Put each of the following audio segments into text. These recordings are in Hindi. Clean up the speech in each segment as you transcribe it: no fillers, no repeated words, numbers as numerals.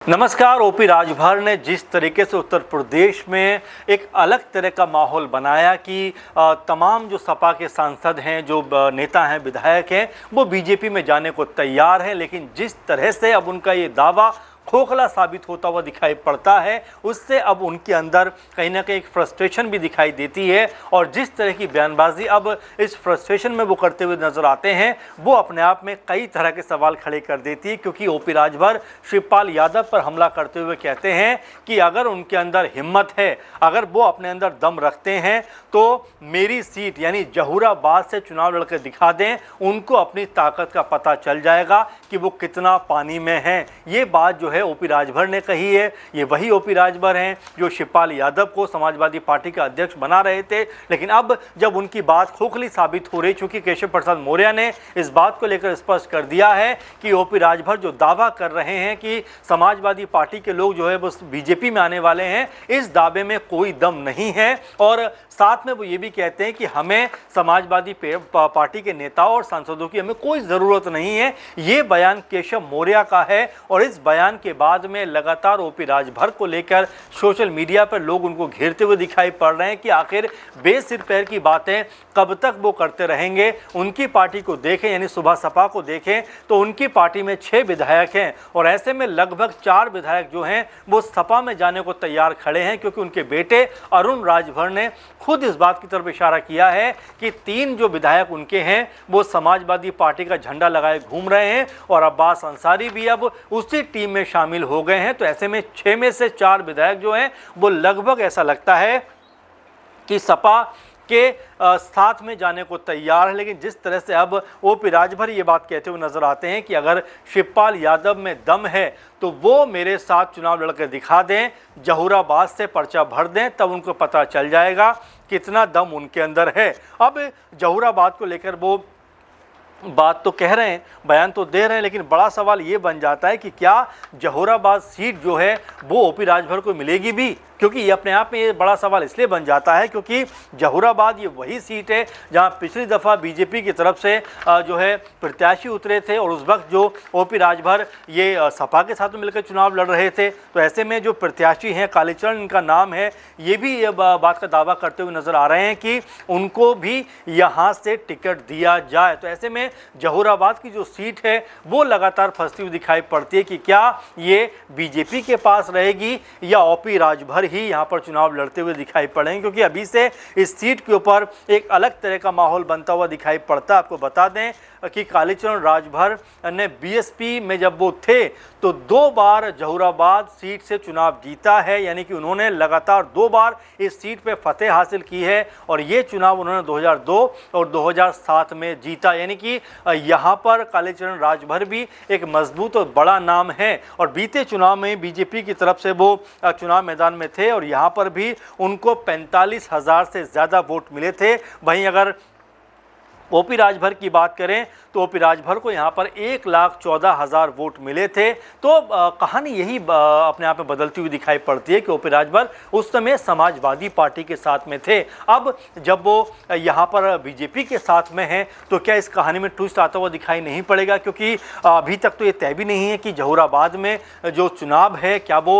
नमस्कार। ओपी राजभर ने जिस तरीके से उत्तर प्रदेश में एक अलग तरह का माहौल बनाया कि तमाम जो सपा के सांसद हैं, जो नेता हैं, विधायक हैं, वो बीजेपी में जाने को तैयार हैं, लेकिन जिस तरह से अब उनका ये दावा खोखला साबित होता हुआ दिखाई पड़ता है, उससे अब उनके अंदर कहीं ना कहीं एक फ्रस्ट्रेशन भी दिखाई देती है। और जिस तरह की बयानबाजी अब इस फ्रस्ट्रेशन में वो करते हुए नजर आते हैं, वो अपने आप में कई तरह के सवाल खड़े कर देती है। क्योंकि ओपी राजभर शिवपाल यादव पर हमला करते हुए कहते हैं कि अगर उनके अंदर हिम्मत है, अगर वो अपने अंदर दम रखते हैं, तो मेरी सीट यानी जहूराबाद से चुनाव लड़कर दिखा दें, उनको अपनी ताकत का पता चल जाएगा कि वो कितना पानी में हैं। ये बात जो है ओपी राजभर ने कही है। ये वही ओपी राजभर हैं जो शिवपाल यादव को समाजवादी पार्टी का अध्यक्ष बना रहे थे, लेकिन अब जब उनकी बात खोखली साबित हो रही, चूंकि केशव प्रसाद मौर्य ने इस बात को लेकर स्पष्ट कर दिया है कि ओपी राजभर जो दावा कर रहे हैं कि समाजवादी पार्टी के लोग जो है वो बीजेपी में आने वाले हैं, इस दावे में कोई दम नहीं है। और साथ में वो ये भी कहते हैं कि हमें समाजवादी पार्टी के नेताओं और सांसदों की हमें कोई ज़रूरत नहीं है। ये बयान केशव मौर्य का है और इस बयान के बाद में लगातार ओपी राजभर को लेकर सोशल मीडिया पर लोग उनको घेरते हुए दिखाई पड़ रहे हैं कि आखिर बेसिर पैर की बातें कब तक वो करते रहेंगे। उनकी पार्टी को देखें, यानी सुबह सपा को देखें, तो उनकी पार्टी में 6 विधायक हैं और ऐसे में लगभग 4 विधायक जो हैं वो सपा में जाने को तैयार खड़े हैं, क्योंकि उनके बेटे अरुण राजभर ने खुद इस बात की तरफ इशारा किया है कि 3 जो विधायक उनके हैं वो समाजवादी पार्टी का झंडा लगाए घूम रहे हैं और अब्बास अंसारी भी अब उसी टीम में शामिल हो गए हैं। तो ऐसे में 6 में से 4 विधायक जो हैं वो लगभग ऐसा लगता है कि सपा के साथ में जाने को तैयार है। लेकिन जिस तरह से अब ओपी राजभर ये बात कहते हुए नजर आते हैं कि अगर शिवपाल यादव में दम है तो वो मेरे साथ चुनाव लड़कर दिखा दें, जहूराबाद से पर्चा भर दें, तब उनको पता चल जाएगा कितना दम उनके अंदर है। अब जहूराबाद को लेकर वो बात तो कह रहे हैं, बयान तो दे रहे हैं, लेकिन बड़ा सवाल ये बन जाता है कि क्या जहूराबाद सीट जो है वो ओपी राजभर को मिलेगी भी। क्योंकि ये अपने आप में ये बड़ा सवाल इसलिए बन जाता है क्योंकि जहूराबाद ये वही सीट है जहां पिछली दफ़ा बीजेपी की तरफ से जो है प्रत्याशी उतरे थे और उस वक्त जो ओपी राजभर ये सपा के साथ मिलकर चुनाव लड़ रहे थे। तो ऐसे में जो प्रत्याशी हैं, कालीचरण इनका नाम है, ये भी ये बात का दावा करते हुए नजर आ रहे हैं कि उनको भी यहाँ से टिकट दिया जाए। तो ऐसे में जहूराबाद की जो सीट है वो लगातार फंसती हुई दिखाई पड़ती है कि क्या ये बीजेपी के पास रहेगी या ओपी राजभर ही यहाँ पर चुनाव लड़ते हुए दिखाई पड़ेंगे। क्योंकि अभी से इस सीट के ऊपर एक अलग तरह का माहौल बनता हुआ दिखाई पड़ता है। आपको बता दें कि कालीचरण राजभर ने बीएसपी में जब वो थे तो 2 बार जहूराबाद सीट से चुनाव जीता है, यानी कि उन्होंने लगातार 2 बार इस सीट पे फतेह हासिल की है और ये चुनाव उन्होंने 2002 और 2007 में जीता। यानी कि यहाँ पर कालीचरण राजभर भी एक मजबूत और बड़ा नाम है और बीते चुनाव में बीजेपी की तरफ से वो चुनाव मैदान में थे और यहाँ पर भी उनको 45,000 से ज़्यादा वोट मिले थे। वहीं अगर ओपी राजभर की बात करें तो ओपी राजभर को यहाँ पर 1,14,000 वोट मिले थे। तो कहानी यही अपने आप में बदलती हुई दिखाई पड़ती है कि ओपी राजभर उस समय समाजवादी पार्टी के साथ में थे। अब जब वो यहाँ पर बीजेपी के साथ में हैं तो क्या इस कहानी में ट्विस्ट आता हुआ दिखाई नहीं पड़ेगा। क्योंकि अभी तक तो ये तय भी नहीं है कि जहूराबाद में जो चुनाव है क्या वो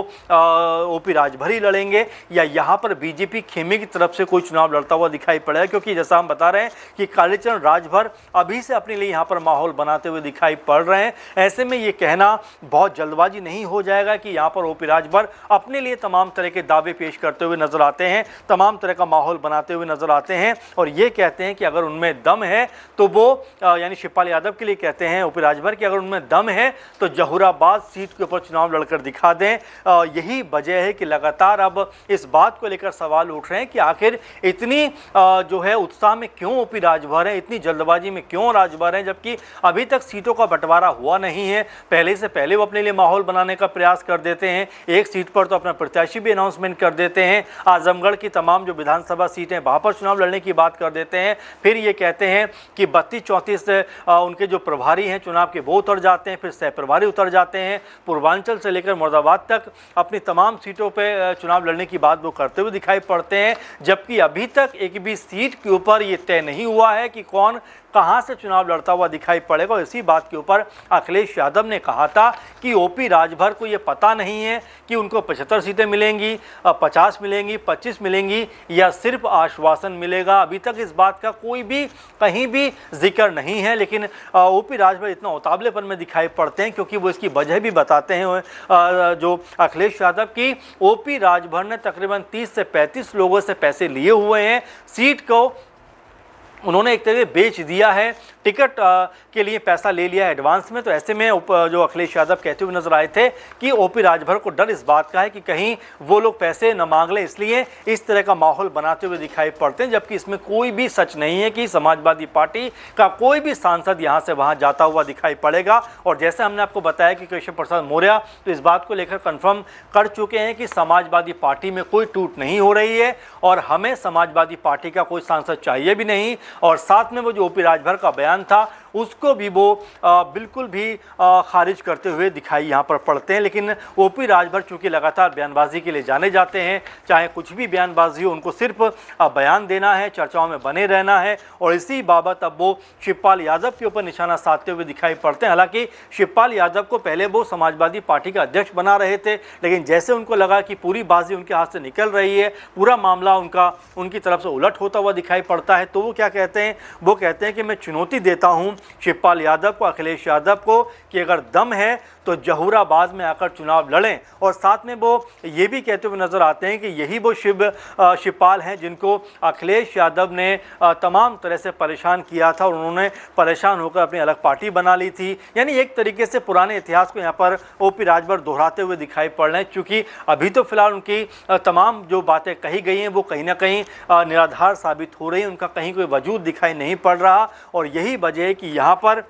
ओपी राजभर ही लड़ेंगे या यहाँ पर बीजेपी खेमे की तरफ से कोई चुनाव लड़ता हुआ दिखाई पड़ेगा। क्योंकि जैसा हम बता रहे हैं कि कालीचरण राजभर अभी से अपने लिए यहाँ पर माहौल बनाते हुए दिखाई पड़ रहे हैं। ऐसे में ये कहना बहुत जल्दबाजी नहीं हो जाएगा कि यहाँ पर ओपी राजभर अपने लिए तमाम तरह के दावे पेश करते हुए नजर आते हैं, तमाम तरह का माहौल बनाते हुए नजर आते हैं और ये कहते हैं कि अगर उनमें दम है तो वो यानी शिवपाल यादव के लिए कहते हैं ओपी राजभर कि अगर उनमें दम है तो जहूराबाद सीट के ऊपर चुनाव लड़कर दिखा दें। यही वजह है कि लगातार अब इस बात को लेकर सवाल उठ रहे हैं कि आखिर इतनी जो है उत्साह में क्यों ओपी राजभर है, इतनी जल्दबाजी में क्यों राजभर हैं, जबकि अभी तक सीटों का बंटवारा हुआ नहीं है। पहले से पहले वो अपने लिए माहौल बनाने का प्रयास कर देते हैं, एक सीट पर तो अपना प्रत्याशी भी अनाउंसमेंट कर देते हैं, आजमगढ़ की तमाम जो विधानसभा सीटें वहाँ पर चुनाव लड़ने की बात कर देते हैं। फिर ये कहते हैं कि 32-34 उनके जो प्रभारी हैं चुनाव के वो उतर जाते हैं, फिर सह प्रभारी उतर जाते हैं। पूर्वांचल से लेकर मुरादाबाद तक अपनी तमाम सीटों पर चुनाव लड़ने की बात वो करते हुए दिखाई पड़ते हैं, जबकि अभी तक एक भी सीट के ऊपर ये तय नहीं हुआ है कि कौन कहां से चुनाव लड़ता हुआ दिखाई पड़ेगा। और इसी बात के ऊपर अखिलेश यादव ने कहा था कि ओपी राजभर को ये पता नहीं है कि उनको 75 सीटें मिलेंगी, 50 मिलेंगी, 25 मिलेंगी या सिर्फ आश्वासन मिलेगा। अभी तक इस बात का कोई भी कहीं भी जिक्र नहीं है। लेकिन ओपी राजभर इतना उतावलेपन में दिखाई पड़ते हैं क्योंकि वो इसकी वजह भी बताते हैं जो अखिलेश यादव की ओपी राजभर ने तकरीबन 30 से 35 लोगों से पैसे लिए हुए हैं। सीट को उन्होंने एक तरह बेच दिया है, टिकट के लिए पैसा ले लिया है एडवांस में। तो ऐसे में जो अखिलेश यादव कहते हुए नजर आए थे कि ओपी राजभर को डर इस बात का है कि कहीं वो लोग पैसे न मांग लें, इसलिए इस तरह का माहौल बनाते हुए दिखाई पड़ते हैं। जबकि इसमें कोई भी सच नहीं है कि समाजवादी पार्टी का कोई भी सांसद यहाँ से वहाँ जाता हुआ दिखाई पड़ेगा। और जैसे हमने आपको बताया कि केशव प्रसाद मौर्य तो इस बात को लेकर कन्फर्म कर चुके हैं कि समाजवादी पार्टी में कोई टूट नहीं हो रही है और हमें समाजवादी पार्टी का कोई सांसद चाहिए भी नहीं। और साथ में वो जो ओपी राजभर का बयान था उसको भी वो बिल्कुल भी खारिज करते हुए दिखाई यहाँ पर पड़ते हैं। लेकिन ओपी राजभर चूँकि लगातार बयानबाजी के लिए जाने जाते हैं, चाहे कुछ भी बयानबाजी हो, उनको सिर्फ बयान देना है, चर्चाओं में बने रहना है। और इसी बाबत अब वो शिवपाल यादव के ऊपर निशाना साधते हुए दिखाई पड़ते हैं। हालांकि शिवपाल यादव को पहले वो समाजवादी पार्टी का अध्यक्ष बना रहे थे, लेकिन जैसे उनको लगा कि पूरी बाजी उनके हाथ से निकल रही है, पूरा मामला उनकी तरफ से उलट होता हुआ दिखाई पड़ता है, तो वो क्या कहते हैं, वो कहते हैं कि मैं चुनौती देता हूँ शिवपाल यादव को, अखिलेश यादव को, कि अगर दम है तो जहूराबाद में आकर चुनाव लड़ें। और साथ में वो ये भी कहते हुए नजर आते हैं कि यही वो शिवपाल हैं जिनको अखिलेश यादव ने तमाम तरह से परेशान किया था और उन्होंने परेशान होकर अपनी अलग पार्टी बना ली थी। यानी एक तरीके से पुराने इतिहास को यहाँ पर ओपी राजभर दोहराते हुए दिखाई पड़ रहे हैं। चूँकि अभी तो फिलहाल उनकी तमाम जो बातें कही गई हैं वो कहीं ना कहीं निराधार साबित हो रही हैं, उनका कहीं कोई वजूद दिखाई नहीं पड़ रहा। और यही वजह है कि यहाँ पर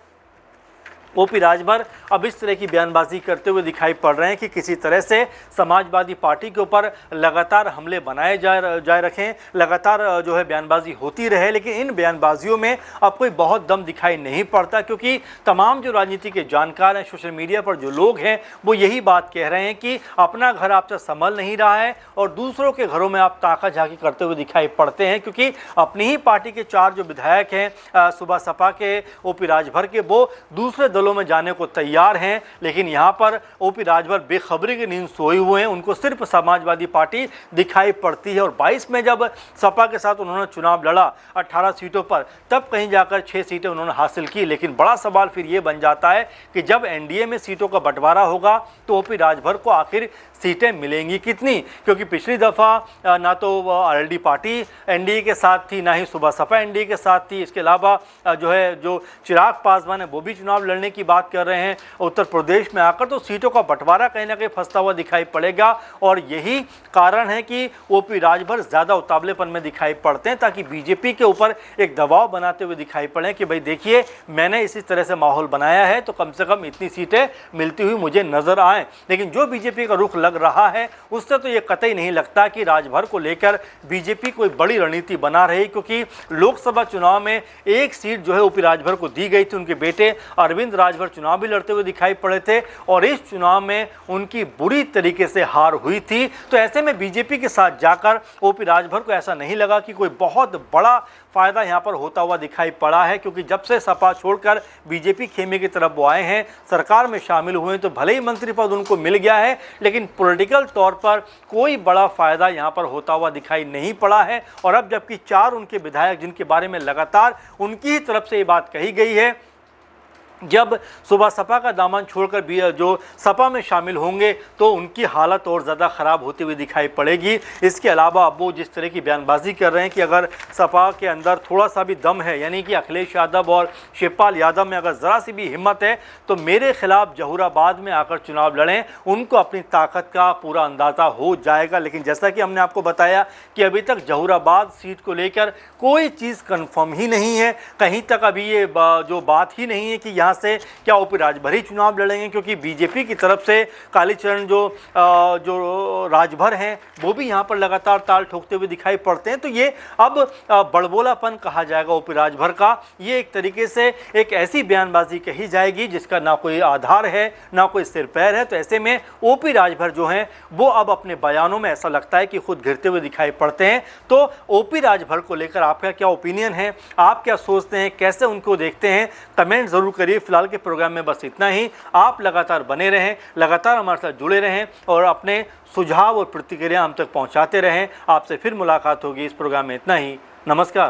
ओपी राजभर अब इस तरह की बयानबाजी करते हुए दिखाई पड़ रहे हैं कि किसी तरह से समाजवादी पार्टी के ऊपर लगातार हमले बनाए जाए रखें, लगातार जो है बयानबाजी होती रहे। लेकिन इन बयानबाजियों में अब कोई बहुत दम दिखाई नहीं पड़ता, क्योंकि तमाम जो राजनीति के जानकार हैं, सोशल मीडिया पर जो लोग हैं, वो यही बात कह रहे हैं कि अपना घर आपसे संभल नहीं रहा है और दूसरों के घरों में आप ताका झाकी करते हुए दिखाई पड़ते हैं। क्योंकि अपनी ही पार्टी के 4 जो विधायक हैं सुबह सपा के, ओपी राजभर के, वो दूसरे दलों में जाने को तैयार हैं। लेकिन यहाँ पर ओपी राजभर बेखबरी की नींद सोए हुए हैं, उनको सिर्फ समाजवादी पार्टी दिखाई पड़ती है। और 22 में जब सपा के साथ उन्होंने चुनाव लड़ा 18 सीटों पर, तब कहीं जाकर 6 सीटें उन्होंने हासिल की। लेकिन बड़ा सवाल फिर ये बन जाता है कि जब एनडीए में सीटों का बंटवारा होगा तो ओपी राजभर को आखिर सीटें मिलेंगी कितनी? क्योंकि पिछली दफ़ा ना तो आरएलडी पार्टी एनडीए के साथ थी, ना ही सुबह सपा एनडीए के साथ थी। इसके अलावा जो चिराग पासवान है वो भी चुनाव लड़ने की बात कर रहे हैं उत्तर प्रदेश में आकर, तो सीटों का बंटवारा कहीं ना कहीं फंसता हुआ दिखाई पड़ेगा। और यही कारण है कि ओपी राजभर ज़्यादा उतावलेपन में दिखाई पड़ते हैं, ताकि बीजेपी के ऊपर एक दबाव बनाते हुए दिखाई पड़े कि भाई देखिए, मैंने इसी तरह से माहौल बनाया है तो कम से कम इतनी सीटें मिलती हुई मुझे नजर आए। लेकिन जो बीजेपी का रुख लग रहा है उससे तो ये कतई नहीं लगता कि राजभर को लेकर बीजेपी कोई बड़ी रणनीति बना रही, क्योंकि लोकसभा चुनाव में एक सीट जो है ओपी राजभर को दी गई थी। उनके बेटे अरविंद राजभर चुनाव भी लड़ते हुए दिखाई पड़े थे और इस चुनाव में उनकी बुरी तरीके से हार हुई थी। तो ऐसे में बीजेपी के साथ जाकर ओपी राजभर को ऐसा नहीं लगा कि कोई बहुत बड़ा फायदा यहाँ पर होता हुआ दिखाई पड़ा है, क्योंकि जब से सपा छोड़कर बीजेपी खेमे की तरफ वो आए हैं, सरकार में शामिल हुए हैं, तो भले ही मंत्री पद उनको मिल गया है, लेकिन पॉलिटिकल तौर पर कोई बड़ा फायदा यहाँ पर होता हुआ दिखाई नहीं पड़ा है। और अब जबकि 4 उनके विधायक, जिनके बारे में लगातार उनकी ही तरफ से ये बात कही गई है, जब सुबह सपा का दामन छोड़कर भी जो सपा में शामिल होंगे तो उनकी हालत और ज़्यादा ख़राब होती हुई दिखाई पड़ेगी। इसके अलावा अब वो जिस तरह की बयानबाजी कर रहे हैं कि अगर सपा के अंदर थोड़ा सा भी दम है, यानी कि अखिलेश यादव और शिवपाल यादव में अगर ज़रा सी भी हिम्मत है, तो मेरे खिलाफ जहूराबाद में आकर चुनाव लड़ें, उनको अपनी ताकत का पूरा अंदाज़ा हो जाएगा। लेकिन जैसा कि हमने आपको बताया कि अभी तक जहूराबाद सीट को लेकर कोई चीज़ कन्फर्म ही नहीं है, कहीं तक अभी ये जो बात ही नहीं है कि यहाँ यहाँ से क्या ओपी राजभर ही चुनाव लड़ेंगे, क्योंकि बीजेपी की तरफ से कालीचरण जो राजभर हैं वो भी यहाँ पर लगातार ताल ठोकते हुए दिखाई पड़ते हैं। तो ये अब बड़बोलापन कहा जाएगा ओपी राजभर का, ये एक तरीके से एक ऐसी बयानबाजी कही जाएगी जिसका ना कोई आधार है ना कोई सिर पैर है। तो ऐसे में ओपी राजभर जो हैं वो अब अपने बयानों में ऐसा लगता है कि खुद घिरते हुए दिखाई पड़ते हैं। तो ओपी राजभर को लेकर आपका क्या ओपिनियन है, आप क्या सोचते हैं, कैसे उनको देखते हैं, कमेंट जरूर करिए। फिलहाल के प्रोग्राम में बस इतना ही। आप लगातार बने रहें, लगातार हमारे साथ जुड़े रहें और अपने सुझाव और प्रतिक्रिया हम तक पहुंचाते रहें। आपसे फिर मुलाकात होगी। इस प्रोग्राम में इतना ही। नमस्कार।